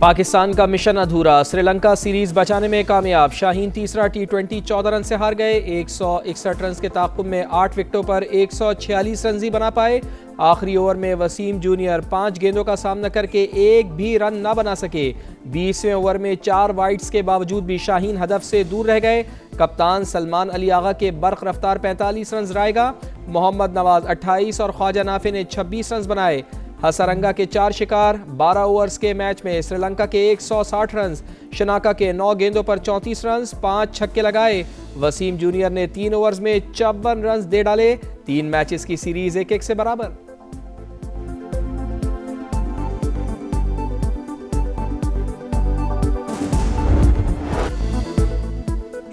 पाकिस्तान का मिशन अधूरा, श्रीलंका सीरीज बचाने में कामयाब। शाहीन तीसरा T20 14 रन से हार गए। 161 रन के ताक़ुब में 8 विकेटों पर 146 रन ही बना पाए। आखिरी ओवर में वसीम जूनियर 5 गेंदों का सामना करके एक भी रन न बना सके। 20वें ओवर में 4 वाइड्स के बावजूद भी शाहीन हदफ से दूर रह गए। कप्तान सलमान अली आगा के बर्क रफ्तार 45 रन रायगा। मोहम्मद नवाज 28 और ख्वाजा नाफे ने 26 रन बनाए। हसरंगा के 4 शिकार। 12 ओवर्स के मैच में श्रीलंका के 160 रन, शनाका के 9 गेंदों पर 34 रन, 5 छक्के लगाए। वसीम जूनियर ने 3 ओवर्स में 54 रन दे डाले। 3 मैचेस की सीरीज 1-1 से बराबर।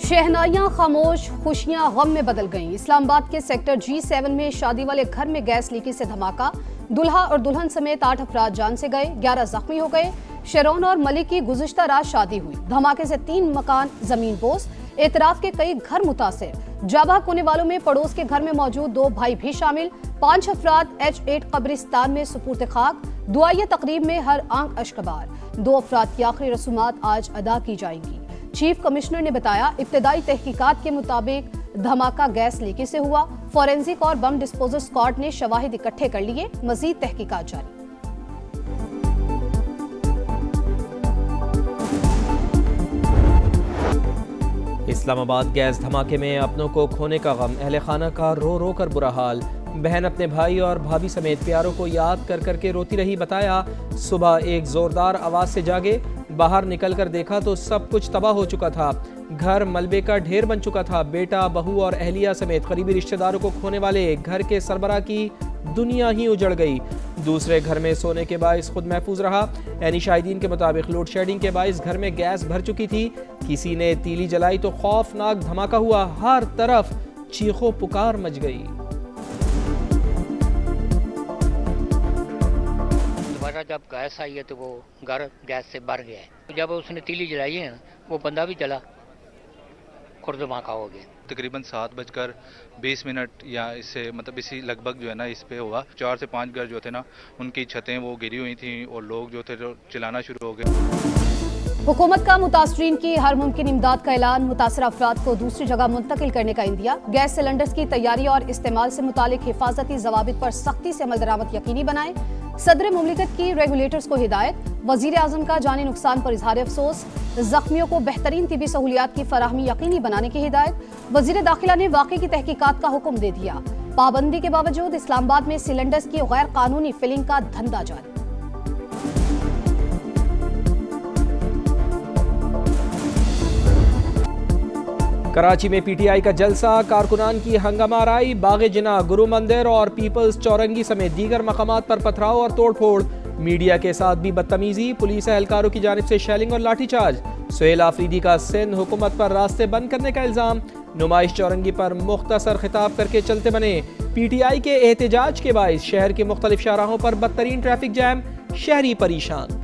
शहनाइयां खामोश, खुशियां गम में बदल गईं। इस्लामाबाद के सेक्टर G7 में शादी वाले घर में गैस लीकेज से धमाका। दुल्हा और दुल्हन समेत 8 अफराद जान से गए, 11 जख्मी हो गए। शेरोन और मलिक की गुज़िश्ता रात शादी हुई। धमाके से 3 मकान जमीन पोस, एतराफ के कई घर मुतासिर। जाबाक होने वालों में पड़ोस के घर में मौजूद 2 भाई भी शामिल। 5 अफराद H8 कब्रिस्तान में सुपुर्द खाक। दुआया तकरीब में हर आंख अश्कबार। 2 अफराद की आखिरी रसूमात आज अदा की जाएंगी। चीफ कमिश्नर ने बताया, इब्तदाई तहकीकात के मुताबिक धमाका गैस लीकेज से हुआ। फॉरेंसिक और बम डिस्पोजल स्क्वाड ने शवाहिद इकट्ठे कर लिए। मजीद तहकीकात जारी। इस्लामाबाद गैस धमाके में अपनों को खोने का गम, अहले खाना का रो रो कर बुरा हाल। बहन अपने भाई और भाभी समेत प्यारों को याद कर करके रोती रही। बताया, सुबह एक जोरदार आवाज से जागे, बाहर निकल कर देखा तो सब कुछ तबाह हो चुका था। घर मलबे का ढेर बन चुका था। बेटा, बहू और अहलिया समेत करीबी रिश्तेदारों को खोने वाले घर के सरबरा की दुनिया ही उजड़ गई। दूसरे घर में सोने के बाइस खुद महफूज रहा। यानी शाहिदीन के मुताबिक लोड शेडिंग के बाइस घर में गैस भर चुकी थी। किसी ने तीली जलाई तो खौफनाक धमाका हुआ। हर तरफ चीखों पुकार मच गई। दोबारा जब गैस आई है तो वो घर गैस से भर गया है। जब उसने तीली जलाई है वो बंदा भी जला, खुद धमाका हो गया। तकरीबन 7:20 या इससे मतलब इसी लगभग जो है ना इस पे हुआ। 4 से 5 घर जो थे ना उनकी छतें वो गिरी हुई थी और लोग जो थे जो चिल्लाना शुरू हो गए। हुकूमत का मुतासरीन की हर मुमकिन इमदाद का ऐलान। मुतासर अफराद को दूसरी जगह मुंतकिल करने का इंदिया। गैस सिलेंडर्स की तैयारी और इस्तेमाल से मुतालिक हिफाजती जवाबित पर सख्ती से अमल दरामद यकीनी बनाएं। सदर मुमलिकत की रेगुलेटर्स को हिदायत। वजीर आजम का जानी नुकसान पर इजहार अफसोस। जख्मियों को बेहतरीन तिबी सहूलियात की फराहमी यकीनी बनाने की हिदायत। वजीर दाखिला ने वाक़े की तहकीकात का हुक्म दे दिया। पाबंदी के बावजूद इस्लामाबाद में सिलेंडर्स की गैर कानूनी फिलिंग का धंधा जारी। कराची में PTI का जलसा, कारकुनान की हंगामा आराई। बाग जिना, गुरु मंदिर और पीपल्स चौरंगी समेत दीगर मकामात पर पथराव और तोड़फोड़। मीडिया के साथ भी बदतमीजी। पुलिस एहलकारों की जानिब से शेलिंग और लाठीचार्ज। सुहेल आफरीदी का सिंध हुकूमत पर रास्ते बंद करने का इल्जाम। नुमाइश चौरंगी पर मुख्तसर खिताब करके चलते बने। PTI के एहतजाज के बाइस शहर के मुख्तलिफ शाहराहों पर बदतरीन ट्रैफिक जैम, शहरी परेशान।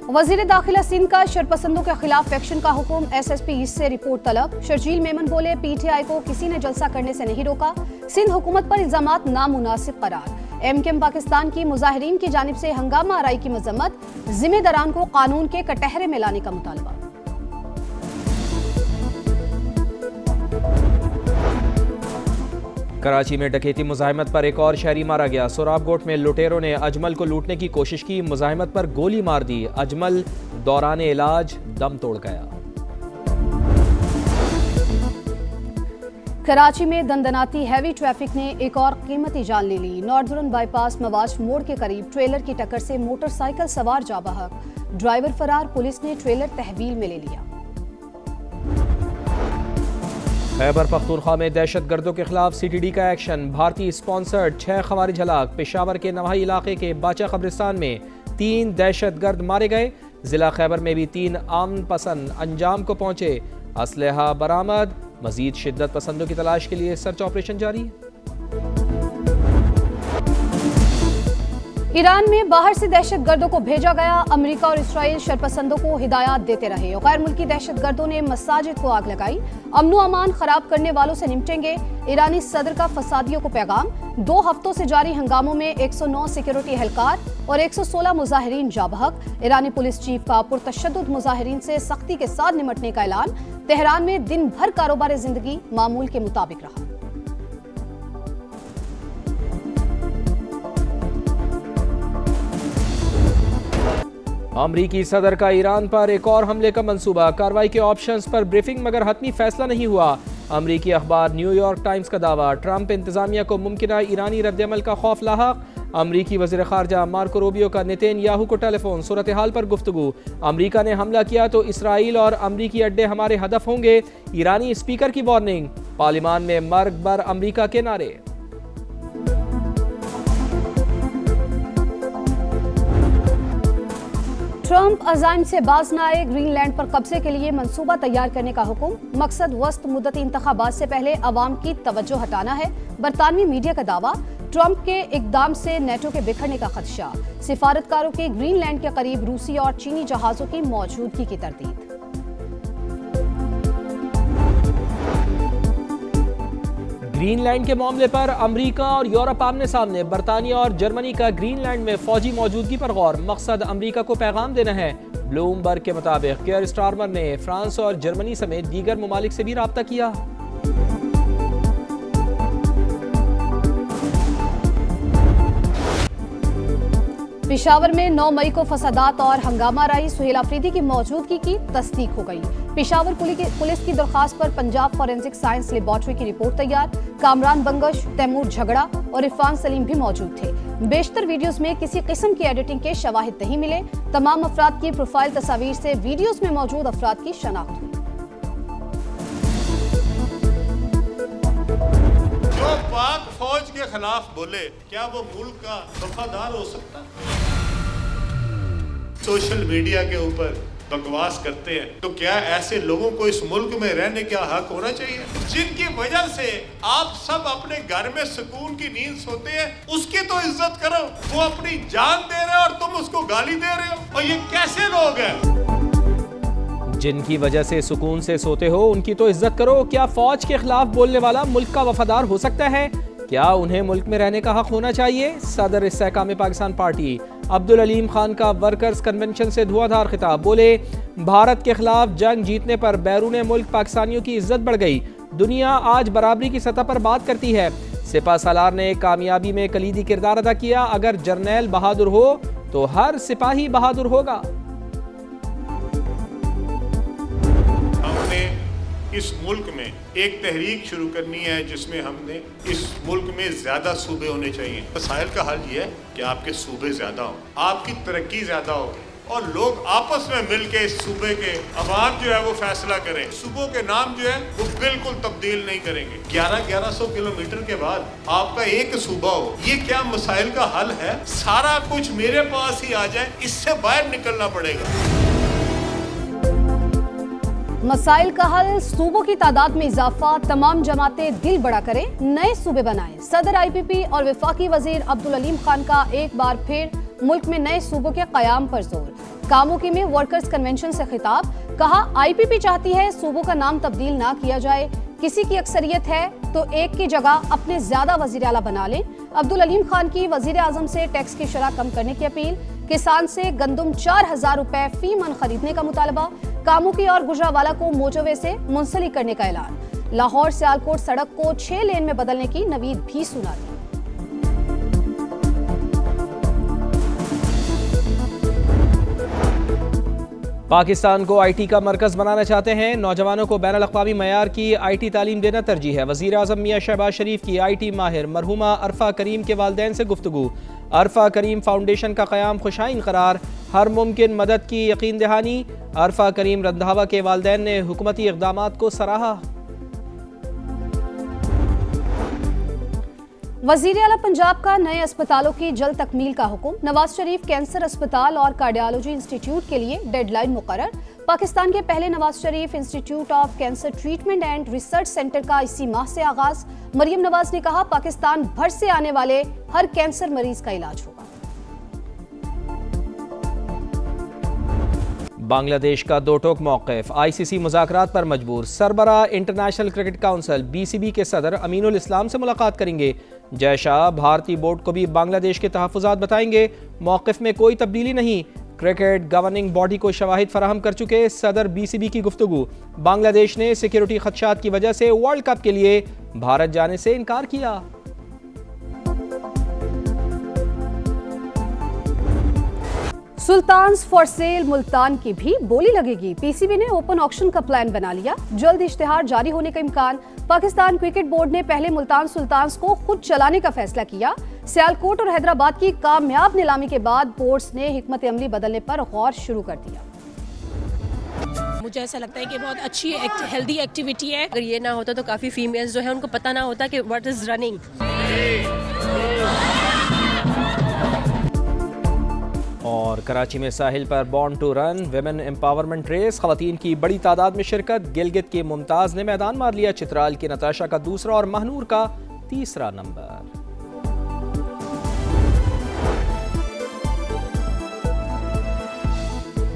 वजीर दाखिला सिंध का शरपसंदों के खिलाफ एक्शन का हुक्म। SSP से रिपोर्ट तलब। शर्जील मेमन बोले, PTI को किसी ने जलसा करने से नहीं रोका। सिंध हुकूमत पर इल्जामात नामुनासिब करार। MKM पाकिस्तान की मुजाहिरीन की जानिब से हंगामा आराई की मजम्मत। जिम्मेदारान को कानून के कटहरे में लाने का मुतालबा। कराची में डकैती मुजाहिमत पर एक और शहरी मारा गया। सोराबगोट में लुटेरों ने अजमल को लूटने की कोशिश की। मुजाहिमत पर गोली मार दी। अजमल दौरान इलाज दम तोड़ गया। कराची में दंदनाती हैवी ट्रैफिक ने एक और कीमती जान ले ली। नॉर्दर्न बाईपास मवाज मोड़ के करीब ट्रेलर की टक्कर से मोटरसाइकिल सवार जा बहक। ड्राइवर फरार, पुलिस ने ट्रेलर तहवील में ले लिया। खैबर पख्तूनख्वा में दहशत गर्दों के खिलाफ CTD का एक्शन। भारतीय स्पॉन्सर्ड 6 खवारिज हलाक। पेशावर के नवाही इलाके के बाचा कब्रिस्तान में 3 दहशत गर्द मारे गए। जिला खैबर में भी 3 अमन पसंद अंजाम को पहुंचे। असलहा बरामद। मजीद शिद्दत पसंदों की तलाश के लिए सर्च ऑपरेशन जारी है। ईरान में बाहर से दहशतगर्दों को भेजा गया। अमेरिका और इसराइल शरपसंदों को हिदायत देते रहे। गैर मुल्की दहशतगर्दों ने मसाजिद को आग लगाई। अमनो अमान खराब करने वालों से निपटेंगे। ईरानी सदर का फसादियों को पैगाम। 2 हफ्तों से जारी हंगामों में 109 सिक्योरिटी एहलकार और 116 मुजाहिरीन जा बहक। ईरानी पुलिस चीफ का पुरतशद्दुद मुजाहिरीन से सख्ती के साथ निपटने का ऐलान। तेहरान में दिन भर कारोबार जिंदगी मामूल के मुताबिक रहा। अमरीकी सदर का ईरान पर एक और हमले का मंसूबा। कार्रवाई के ऑप्शंस पर ब्रीफिंग मगर हतमी फैसला नहीं हुआ। अमरीकी अखबार न्यूयॉर्क टाइम्स का दावा। ट्रंप इंतजामिया को मुमकिन ईरानी रद्दअमल का खौफ लाहक। अमरीकी वज़ीर ख़ारजा मार्को रूबियो का नेतन्याहू को टेलीफोन। सूरत हाल पर गुफ्तगू। अमरीका ने हमला किया तो इसराइल और अमरीकी अड्डे हमारे हदफ होंगे। ईरानी स्पीकर की वार्निंग। पार्लिमान में मर्ग बर अमरीका के नारे। ट्रंप अज़ाइम से बाज न आए। ग्रीनलैंड पर कब्जे के लिए मंसूबा तैयार करने का हुक्म। मकसद वस्त मुद्दती इंतखाबात से पहले अवाम की तवज्जो हटाना है। बरतानवी मीडिया का दावा। ट्रंप के इकदाम से नेटो के बिखरने का खदशा। सिफारतकारों के ग्रीनलैंड के करीब रूसी और चीनी जहाजों की मौजूदगी की तरदीद। ग्रीनलैंड के मामले पर अमेरिका और यूरोप आमने सामने। बरतानिया और जर्मनी का ग्रीनलैंड में फौजी मौजूदगी पर गौर। मकसद अमेरिका को पैगाम देना है। ब्लूमबर्ग के मुताबिक केयर स्टारमर ने फ्रांस और जर्मनी समेत दीगर ममालिक से भी राब्ता किया। पेशावर में 9 मई को फसादात और हंगामा राई। सुहेल अफरीदी की मौजूदगी की तस्दीक हो गई। पेशावर पुलिस की दरख्वास्त पर पंजाब फॉरेंसिक साइंस लेबॉर्ट्री की रिपोर्ट तैयार। कामरान बंगश, तैमूर झगड़ा और इरफान सलीम भी मौजूद थे। बेशतर वीडियोस में किसी किस्म की एडिटिंग के शवाहिद नहीं मिले। तमाम अफराद की प्रोफाइल तस्वीर से वीडियोस में मौजूद अफराद की शनाख्त हुई। जो पाक फौज के खिलाफ बोले, क्या वो मुल्क का वफादार हो सकता? सोशल मीडिया के ऊपर बकवास करते हैं, तो क्या ऐसे लोगों को इस मुल्क में रहने का हक होना चाहिए? जिनकी वजह से आप सब अपने घर में सुकून की नींद सोते हैं, उसकी तो इज्जत करो। वो अपनी जान दे रहे हो और तुम उसको गाली दे रहे हो, और ये कैसे लोग हैं? जिनकी वजह से सुकून से सोते हो उनकी तो इज्जत करो। क्या फौज के खिलाफ बोलने वाला मुल्क का वफादार हो सकता है? क्या उन्हें मुल्क में रहने का हक होना चाहिए? सदर इस्तेहकाम पाकिस्तान पार्टी अब्दुल अलीम खान का वर्कर्स कन्वेंशन से धुआंधार खिताब। बोले, भारत के खिलाफ जंग जीतने पर बैरून मुल्क पाकिस्तानियों की इज्जत बढ़ गई। दुनिया आज बराबरी की सतह पर बात करती है। सिपा सालार ने कामयाबी में कलीदी किरदार अदा किया। अगर जर्नैल बहादुर हो तो हर सिपाही बहादुर होगा। इस मुल्क में एक तहरीक शुरू करनी है जिसमें हमने इस मुल्क में ज्यादा सूबे होने चाहिए। मसाइल का हल ये है कि आपके सूबे ज्यादा हो, आपकी तरक्की ज्यादा होगी और लोग आपस में मिलके इस सूबे के अवाम जो है वो फैसला करें। सूबों के नाम जो है वो बिल्कुल तब्दील नहीं करेंगे। 1100 किलोमीटर के बाद आपका एक सूबा हो, ये क्या मसाइल का हल है? सारा कुछ मेरे पास ही आ जाए, इससे बाहर निकलना पड़ेगा। मसाइल का हल, सूबों की तादाद में इजाफा। तमाम जमातें दिल बड़ा करें, नए सूबे बनाएं। सदर IPP और वफाकी वजीर अब्दुल अलीम खान का एक बार फिर मुल्क में नए सूबों के कयाम पर जोर। कामोकी में वर्कर्स कन्वेंशन से खिताब। कहा, IPP चाहती है सूबों का नाम तब्दील ना किया जाए। किसी की अक्सरियत है तो एक की जगह अपने ज्यादा वजीर आला बना लें। अब्दुल अलीम खान की वजीर आजम से टैक्स की शरह कम करने की अपील। किसान से गंदुम 4000 रुपए फी मन खरीदने का मुतालबा। कामुकी और गुजरावाला को मोटरवे से मुंसलिक करने का ऐलान। लाहौर सियालकोट सड़क को 6 लेन में बदलने की नवीद भी सुना दी। पाकिस्तान को IT का मरकज बनाना चाहते हैं। नौजवानों को बैनुल अक़वामी मयार की IT तालीम देना तरजीह है। वज़ीर आज़म मियां शहबाज शरीफ की IT माहिर मरहुमा अरफा करीम के वालिदैन से गुफ्तगू। अरफा करीम फाउंडेशन का क़याम खुशाइन करार। हर मुमकिन मदद की यकीन दहानी। अरफा करीम रंधावा के वालिदैन ने हुकूमती इक़दामात को सराहा। वज़ीर आला पंजाब का नए अस्पतालों की जल्द तकमील का हुक्म। नवाज शरीफ कैंसर अस्पताल और कार्डियोलॉजी इंस्टीट्यूट के लिए डेडलाइन मुकर्रर। पाकिस्तान के पहले Nawaz Sharif institute of cancer treatment and research centre का इसी माह से आगाज। मरियम नवाज ने कहा, पाकिस्तान भर से आने वाले हर कैंसर मरीज का इलाज होगा। बांग्लादेश का दो टोक मौक़िफ़, ICC मुज़ाकरात पर मजबूर। सरबराह इंटरनेशनल क्रिकेट काउंसिल BCB के सदर अमीनुल इस्लाम से मुलाकात करेंगे। जय शाह भारतीय बोर्ड को भी बांग्लादेश के तहफ़्फ़ुज़ात बताएंगे। मौक़िफ़ में कोई तब्दीली नहीं, क्रिकेट गवर्निंग बॉडी को शवाहिद फराहम कर चुके सदर BCB की गुफ्तगू। बांग्लादेश ने सिक्योरिटी खदशात की वजह से वर्ल्ड कप के लिए भारत जाने से इनकार किया। सुल्तान्स फॉर सेल मुल्तान की भी बोली लगेगी। PCB ने ओपन ऑक्शन का प्लान बना लिया, जल्द इश्तिहार जारी होने का इम्कान। पाकिस्तान क्रिकेट बोर्ड ने पहले मुल्तान सुल्तान्स को खुद चलाने का फैसला किया। सियालकोट और हैदराबाद की कामयाब नीलामी के बाद बोर्ड्स ने हिकमत अमली बदलने पर गौर शुरू कर दिया। मुझे ऐसा लगता है कि बहुत अच्छी हेल्दी एक्टिविटी है। अगर ये ना होता तो काफ़ी फीमेल्स जो है उनको पता ना होता कि व्हाट इज़ रनिंग। और कराची में साहिल पर born to run women empowerment race, खवातीन की बड़ी तादाद में शिरकत। गिलगित की मुमताज़ ने मैदान मार लिया। चित्राल की नताशा का दूसरा और महनूर का तीसरा नंबर।